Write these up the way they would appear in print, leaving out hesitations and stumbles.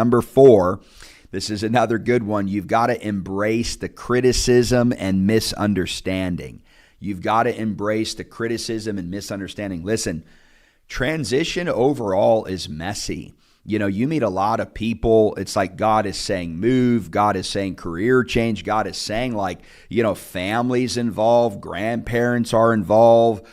Number 4, this is another good one. You've got to embrace the criticism and misunderstanding. You've got to embrace the criticism and misunderstanding. Listen, transition overall is messy. You meet a lot of people. It's like God is saying move. God is saying career change. God is saying families involved, grandparents are involved.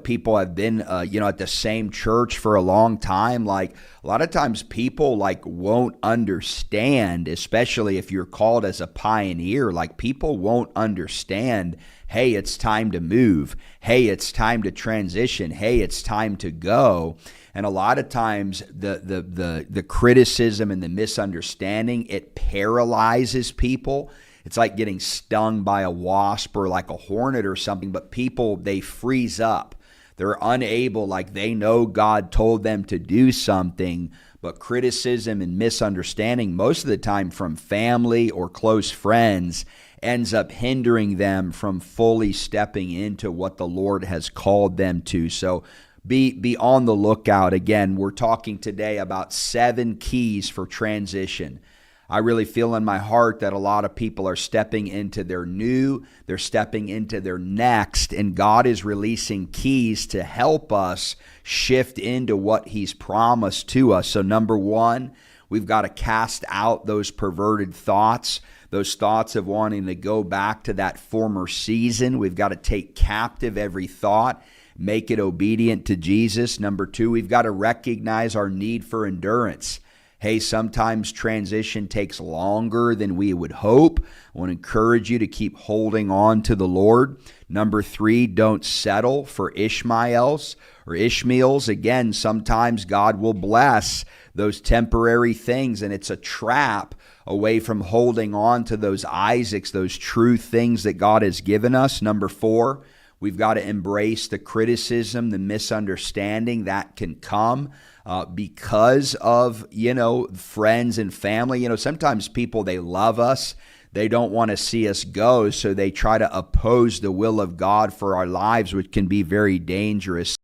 People have been, at the same church for a long time. Like a lot of times people won't understand, especially if you're called as a pioneer. Like people won't understand, hey, it's time to move. Hey, it's time to transition. Hey, it's time to go. And a lot of times the criticism and the misunderstanding, it paralyzes people. It's like getting stung by a wasp or like a hornet or something, but people, they freeze up. They're unable, they know God told them to do something, but criticism and misunderstanding, most of the time from family or close friends, ends up hindering them from fully stepping into what the Lord has called them to. So be on the lookout. Again, we're talking today about 7 keys for transition. I really feel in my heart that a lot of people are stepping into their new, they're stepping into their next, and God is releasing keys to help us shift into what He's promised to us. So number 1, we've got to cast out those perverted thoughts, those thoughts of wanting to go back to that former season. We've got to take captive every thought, make it obedient to Jesus. Number 2, we've got to recognize our need for endurance. Hey, sometimes transition takes longer than we would hope. I want to encourage you to keep holding on to the Lord. Number 3, don't settle for Ishmaels. Again, sometimes God will bless those temporary things, and it's a trap away from holding on to those Isaacs, those true things that God has given us. Number 4, we've got to embrace the criticism, the misunderstanding that can come because of, friends and family. Sometimes people, they love us. They don't want to see us go, so they try to oppose the will of God for our lives, which can be very dangerous.